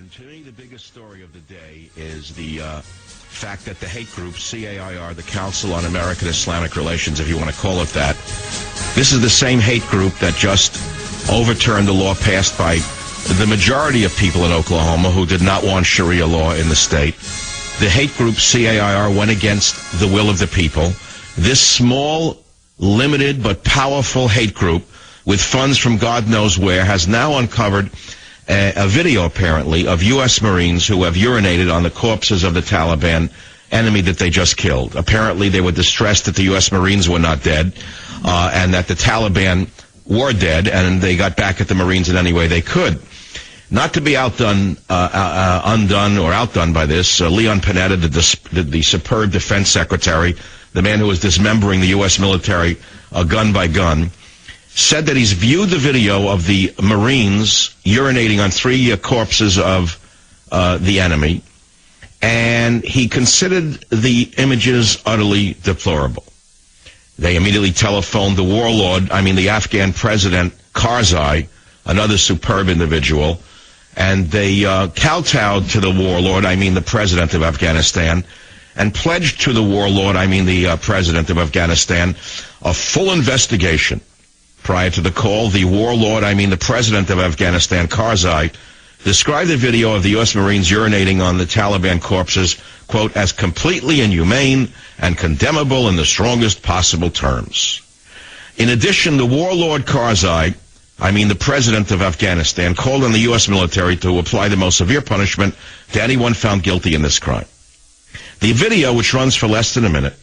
And to me, the biggest story of the day is the fact that the hate group, CAIR, the Council on American-Islamic Relations, if you want to call it that, this is the same hate group that just overturned the law passed by the majority of people in Oklahoma who did not want Sharia law in the state. The hate group, CAIR, went against the will of the people. This small, limited, but powerful hate group with funds from God knows where has now uncovered a video, apparently, of U.S. Marines who have urinated on the corpses of the Taliban enemy that they just killed. Apparently, they were distressed that the U.S. Marines were not dead, and that the Taliban were dead, and they got back at the Marines in any way they could. Not to be undone by this, Leon Panetta, the superb defense secretary, the man who was dismembering the U.S. military gun by gun, said that he's viewed the video of the Marines urinating on three corpses of the enemy, and he considered the images utterly deplorable. They immediately telephoned the Afghan president, Karzai, another superb individual, and they kowtowed to the warlord, the president of Afghanistan, and pledged to the warlord, the president of Afghanistan, a full investigation. Prior to the call, the warlord, the president of Afghanistan, Karzai, described the video of the U.S. Marines urinating on the Taliban corpses, quote, as completely inhumane and condemnable in the strongest possible terms. In addition, the warlord Karzai, the president of Afghanistan, called on the U.S. military to apply the most severe punishment to anyone found guilty in this crime. The video, which runs for less than a minute,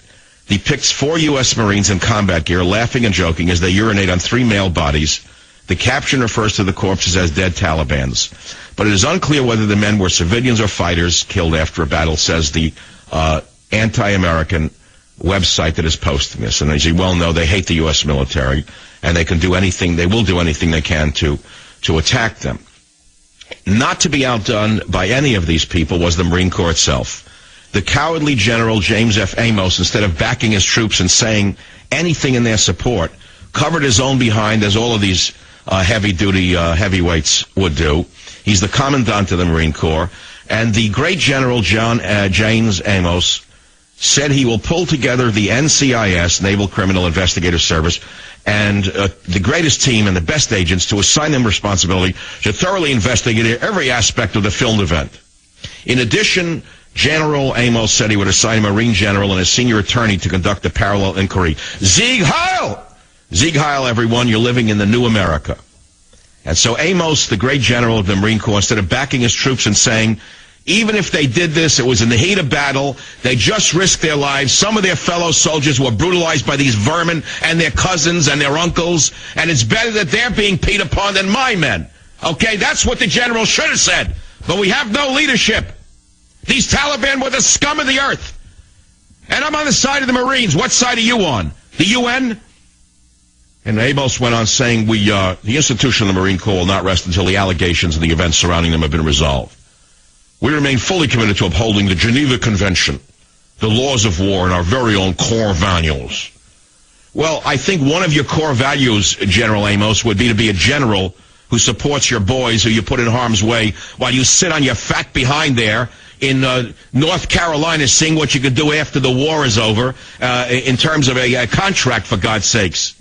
depicts 4 U.S. Marines in combat gear laughing and joking as they urinate on 3 male bodies. The caption refers to the corpses as dead Talibans. But it is unclear whether the men were civilians or fighters killed after a battle, says the anti-American website that is posting this. And as you well know, they hate the U.S. military, and they will do anything they can to attack them. Not to be outdone by any of these people was the Marine Corps itself. The cowardly General James F. Amos, instead of backing his troops and saying anything in their support, covered his own behind, as all of these heavy-duty heavyweights would do. He's the commandant of the Marine Corps. And the great General James Amos said he will pull together the NCIS, Naval Criminal Investigative Service, and the greatest team and the best agents to assign them responsibility to thoroughly investigate every aspect of the filmed event. In addition, General Amos said he would assign a Marine general and a senior attorney to conduct a parallel inquiry. Sieg Heil! Sieg Heil, everyone. You're living in the new America. And so Amos, the great general of the Marine Corps, instead of backing his troops and saying, even if they did this, it was in the heat of battle, they just risked their lives. Some of their fellow soldiers were brutalized by these vermin and their cousins and their uncles, and it's better that they're being peed upon than my men. Okay, that's what the general should have said. But we have no leadership. These Taliban were the scum of the earth. And I'm on the side of the Marines. What side are you on? The UN? And Amos went on saying, the institution of the Marine Corps will not rest until the allegations and the events surrounding them have been resolved. We remain fully committed to upholding the Geneva Convention, the laws of war, and our very own core values. Well, I think one of your core values, General Amos, would be to be a general who supports your boys who you put in harm's way while you sit on your fat behind there in North Carolina seeing what you could do after the war is over in terms of a contract, for God's sakes.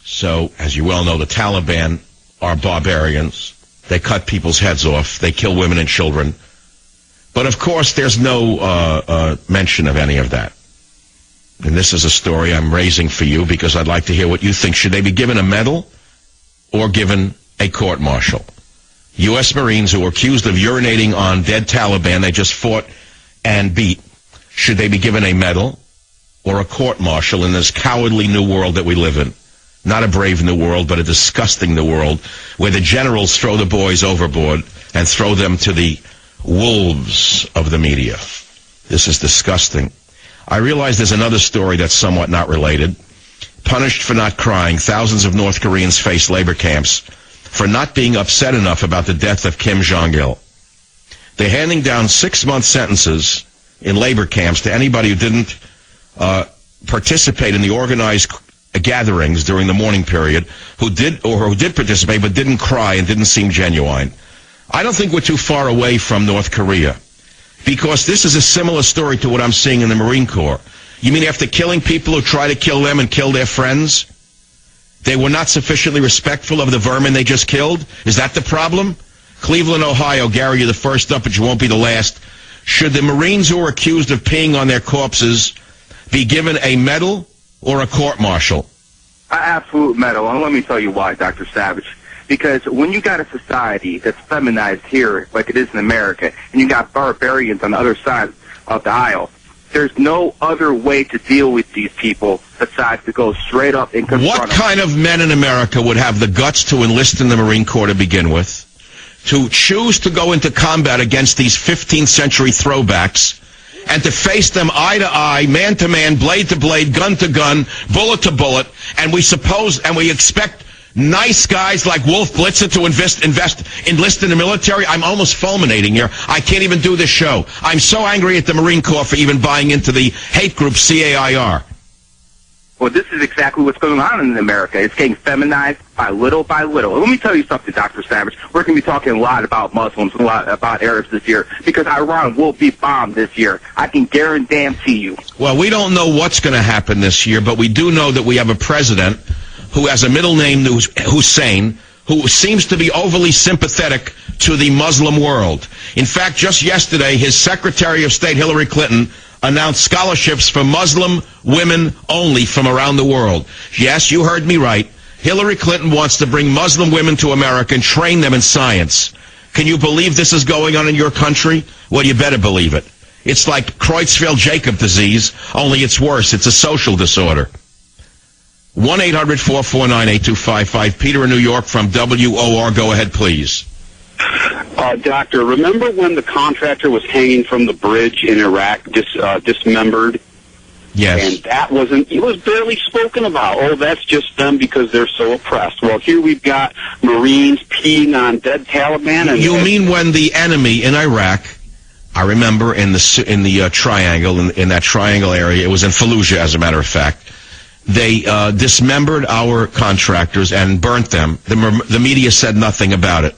So, as you well know, the Taliban are barbarians. They cut people's heads off. They kill women and children. But, of course, there's no mention of any of that. And this is a story I'm raising for you because I'd like to hear what you think. Should they be given a medal or given a court-martial? U.S. Marines who were accused of urinating on dead Taliban they just fought and beat, should they be given a medal or a court-martial in this cowardly new world that we live in? Not a brave new world, but a disgusting new world where the generals throw the boys overboard and throw them to the wolves of the media. This is disgusting. I realize there's another story that's somewhat not related. Punished for not crying, thousands of North Koreans face labor camps for not being upset enough about the death of Kim Jong-il. They're handing down 6-month sentences in labor camps to anybody who didn't participate in the organized gatherings during the mourning period, who did participate but didn't cry and didn't seem genuine. I don't think we're too far away from North Korea, because this is a similar story to what I'm seeing in the Marine Corps. You mean after killing people who try to kill them and kill their friends, they were not sufficiently respectful of the vermin they just killed? Is that the problem? Cleveland, Ohio, Gary, you're the first up, but you won't be the last. Should the Marines who are accused of peeing on their corpses be given a medal or a court-martial? An absolute medal, and let me tell you why, Dr. Savage. Because when you got a society that's feminized here, like it is in America, and you got barbarians on the other side of the aisle, there's no other way to deal with these people besides to go straight up and confront them. What kind of men in America would have the guts to enlist in the Marine Corps to begin with, to choose to go into combat against these 15th century throwbacks, and to face them eye to eye, man to man, blade to blade, gun to gun, bullet to bullet, and we expect nice guys like Wolf Blitzer to enlist in the military? I'm almost fulminating here. I can't even do this show. I'm so angry at the Marine Corps for even buying into the hate group CAIR. Well, this is exactly what's going on in America. It's getting feminized by little by little. Let me tell you something, Dr. Savage. We're going to be talking a lot about Muslims and a lot about Arabs this year, because Iran will be bombed this year. I can guarantee you. Well, we don't know what's going to happen this year, but we do know that we have a president who has a middle name, Hussein, who seems to be overly sympathetic to the Muslim world. In fact, just yesterday, his Secretary of State, Hillary Clinton, announced scholarships for Muslim women only from around the world. Yes, you heard me right. Hillary Clinton wants to bring Muslim women to America and train them in science. Can you believe this is going on in your country? Well, you better believe it. It's like Creutzfeldt-Jakob disease, only it's worse. It's a social disorder. 1-800-449-8255. Peter in New York from WOR. Go ahead, please. Doctor, remember when the contractor was hanging from the bridge in Iraq, dismembered? Yes. And it was barely spoken about. Oh, that's just them because they're so oppressed. Well, here we've got Marines peeing on dead Taliban. And you mean when the enemy in Iraq, I remember in the triangle, in that triangle area, it was in Fallujah, as a matter of fact, they dismembered our contractors and burnt them. The media said nothing about it.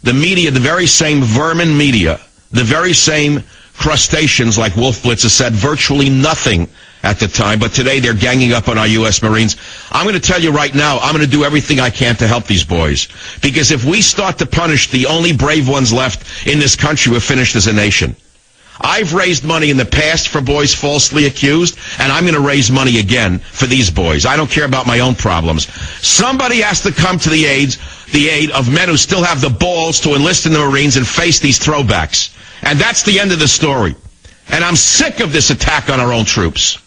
The media, the very same vermin media, the very same crustaceans like Wolf Blitzer said virtually nothing at the time, but today they're ganging up on our U.S. Marines. I'm going to tell you right now, I'm going to do everything I can to help these boys, because if we start to punish the only brave ones left in this country, we're finished as a nation. I've raised money in the past for boys falsely accused, and I'm going to raise money again for these boys. I don't care about my own problems. Somebody has to come to the aid of men who still have the balls to enlist in the Marines and face these throwbacks. And that's the end of the story. And I'm sick of this attack on our own troops.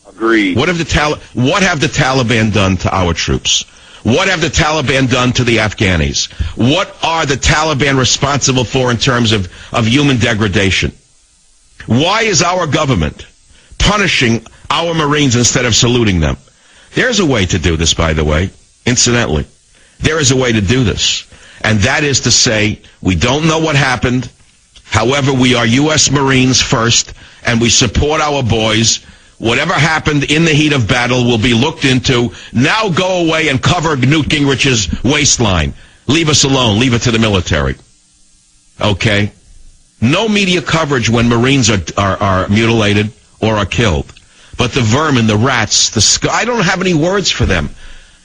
Agreed. What have the Taliban done to our troops? What have the Taliban done to the Afghanis? What are the Taliban responsible for in terms of human degradation? Why is our government punishing our Marines instead of saluting them? There's a way to do this, by the way, incidentally. There is a way to do this. And that is to say, we don't know what happened. However, we are U.S. Marines first, and we support our boys. Whatever happened in the heat of battle will be looked into. Now go away and cover Newt Gingrich's waistline. Leave us alone. Leave it to the military. Okay? No media coverage when Marines are mutilated or are killed. But the vermin, the rats, I don't have any words for them.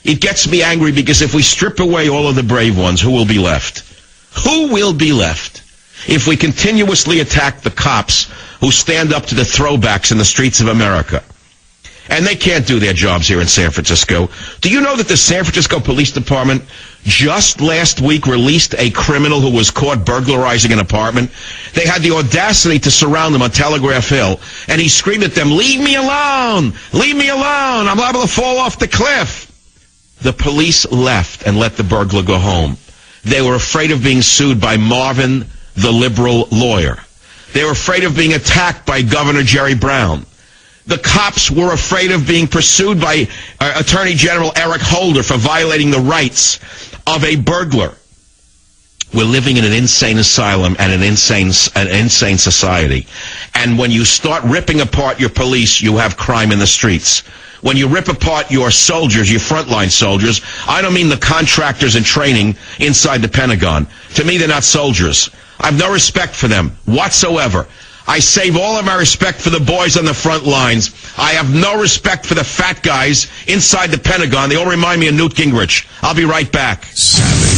It gets me angry because if we strip away all of the brave ones, who will be left? Who will be left if we continuously attack the cops who stand up to the throwbacks in the streets of America? And they can't do their jobs here in San Francisco. Do you know that the San Francisco Police Department just last week released a criminal who was caught burglarizing an apartment? They had the audacity to surround him on Telegraph Hill, and he screamed at them, "Leave me alone! Leave me alone! I'm liable to fall off the cliff!" The police left and let the burglar go home. They were afraid of being sued by Marvin, the liberal lawyer. They were afraid of being attacked by Governor Jerry Brown. The cops were afraid of being pursued by Attorney General Eric Holder for violating the rights of a burglar. We're living in an insane asylum and an insane society. And when you start ripping apart your police, you have crime in the streets. when you rip apart your soldiers, your frontline soldiers, I don't mean the contractors in training inside the Pentagon. To me, they're not soldiers. I have no respect for them whatsoever. I save all of my respect for the boys on the front lines. I have no respect for the fat guys inside the Pentagon. They all remind me of Newt Gingrich. I'll be right back. Savage.